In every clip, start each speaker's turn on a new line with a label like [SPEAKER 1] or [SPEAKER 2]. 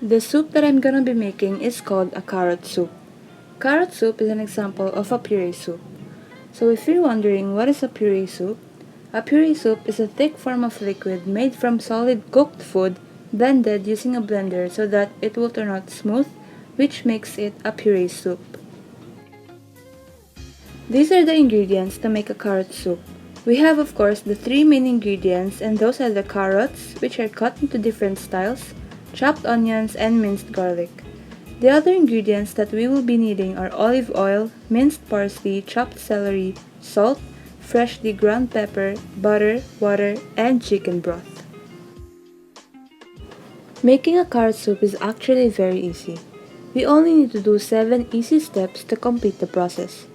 [SPEAKER 1] The soup that I'm gonna be making is called a carrot soup. Carrot soup is an example of a puree soup. So if you're wondering what is a puree soup is a thick form of liquid made from solid cooked food blended using a blender so that it will turn out smooth, which makes it a puree soup. These are the ingredients to make a carrot soup. We have of course the three main ingredients, and those are the carrots, which are cut into different styles, chopped onions, and minced garlic. The other ingredients that we will be needing are olive oil, minced parsley, chopped celery, salt, freshly ground pepper, butter, water, and chicken broth. Making a carrot soup is actually very easy. We only need to do 7 easy steps to complete the process.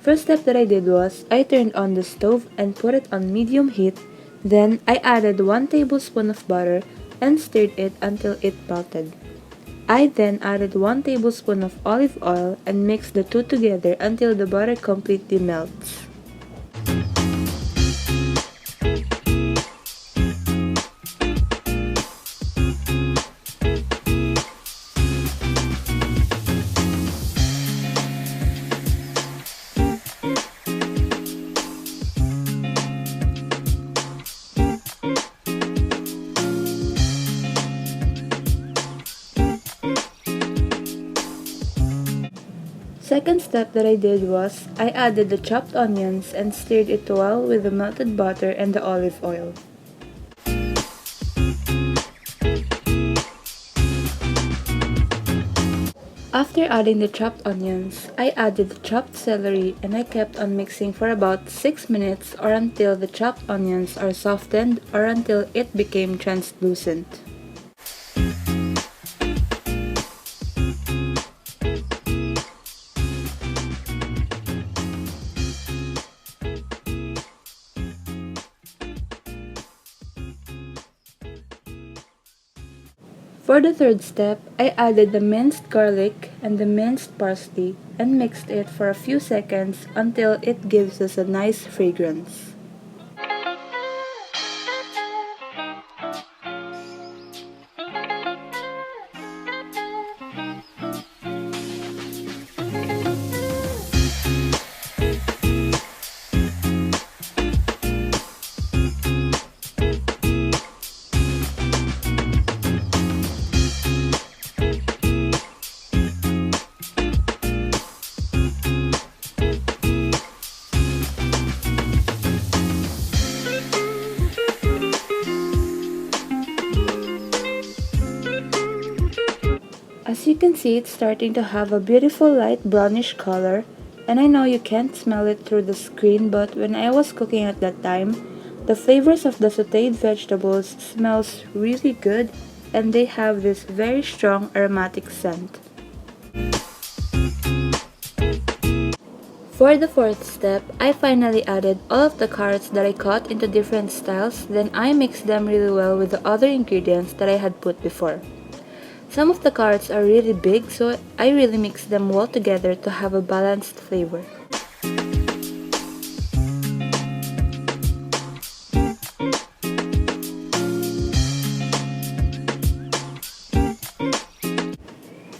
[SPEAKER 1] First step that I did was, I turned on the stove and put it on medium heat, then I added 1 tablespoon of butter and stirred it until it melted. I then added 1 tablespoon of olive oil and mixed the two together until the butter completely melts. Second step that I did was, I added the chopped onions and stirred it well with the melted butter and the olive oil. After adding the chopped onions, I added the chopped celery and I kept on mixing for about 6 minutes or until the chopped onions are softened or until it became translucent. For the third step, I added the minced garlic and the minced parsley and mixed it for a few seconds until it gives us a nice fragrance. As you can see, it's starting to have a beautiful light brownish color, and I know you can't smell it through the screen, but when I was cooking at that time, the flavors of the sauteed vegetables smells really good, and they have this very strong aromatic scent. For the fourth step, I finally added all of the carrots that I cut into different styles, then I mixed them really well with the other ingredients that I had put before. Some of the carrots are really big, so I really mixed them well together to have a balanced flavor.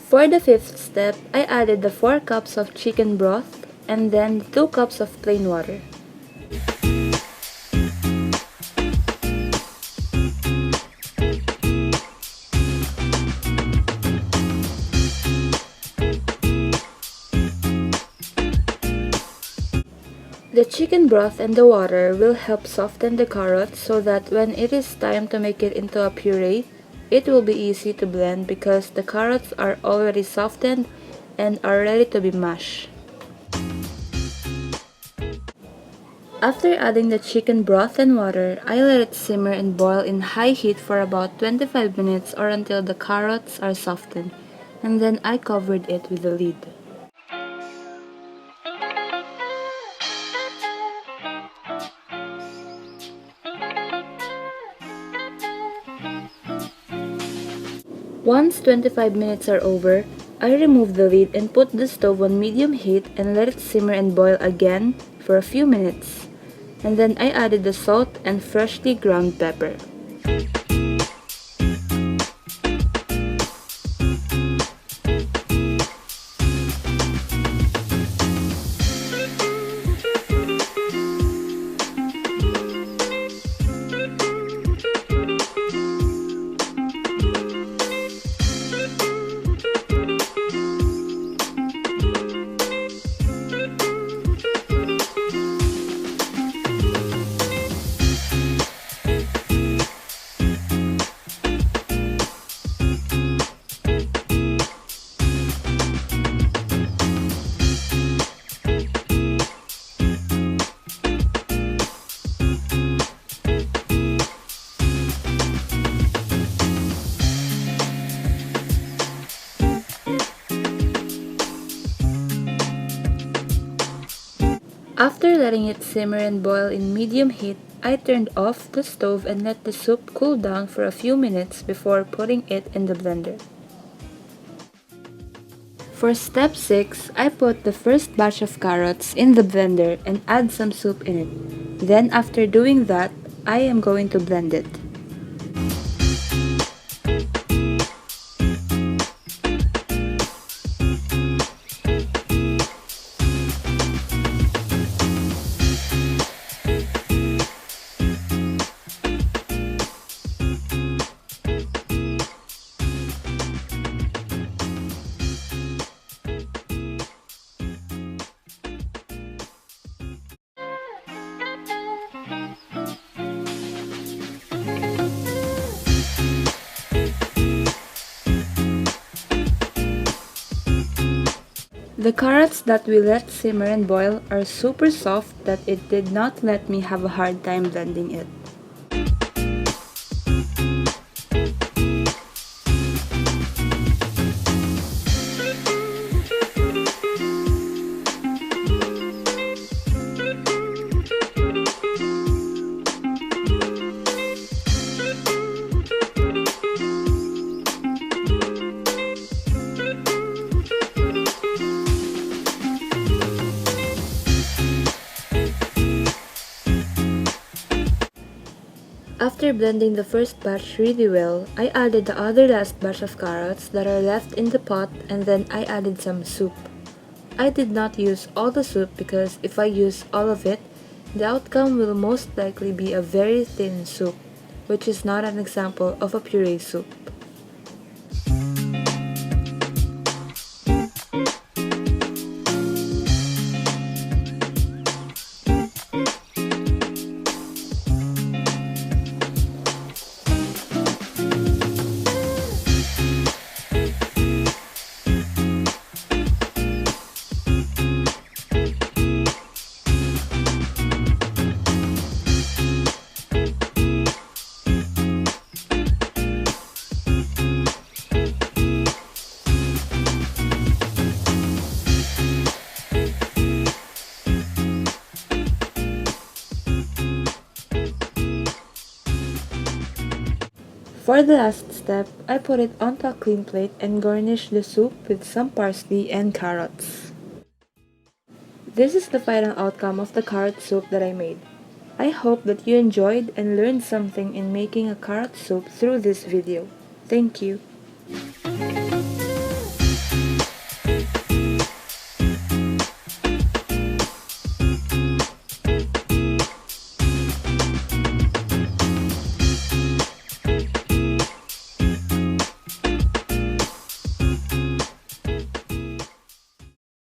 [SPEAKER 1] For the fifth step, I added the 4 cups of chicken broth and then 2 cups of plain water. The chicken broth and the water will help soften the carrots so that when it is time to make it into a puree, it will be easy to blend because the carrots are already softened and are ready to be mashed. After adding the chicken broth and water, I let it simmer and boil in high heat for about 25 minutes or until the carrots are softened, and then I covered it with a lid. Once 25 minutes are over, I remove the lid and put the stove on medium heat and let it simmer and boil again for a few minutes. And then I added the salt and freshly ground pepper. After letting it simmer and boil in medium heat, I turned off the stove and let the soup cool down for a few minutes before putting it in the blender. For step 6, I put the first batch of carrots in the blender and add some soup in it. Then after doing that, I am going to blend it. The carrots that we let simmer and boil are super soft that it did not let me have a hard time blending it. After blending the first batch really well, I added the other last batch of carrots that are left in the pot and then I added some soup. I did not use all the soup because if I use all of it, the outcome will most likely be a very thin soup, which is not an example of a puree soup. For the last step, I put it onto a clean plate and garnish the soup with some parsley and carrots. This is the final outcome of the carrot soup that I made. I hope that you enjoyed and learned something in making a carrot soup through this video. Thank you.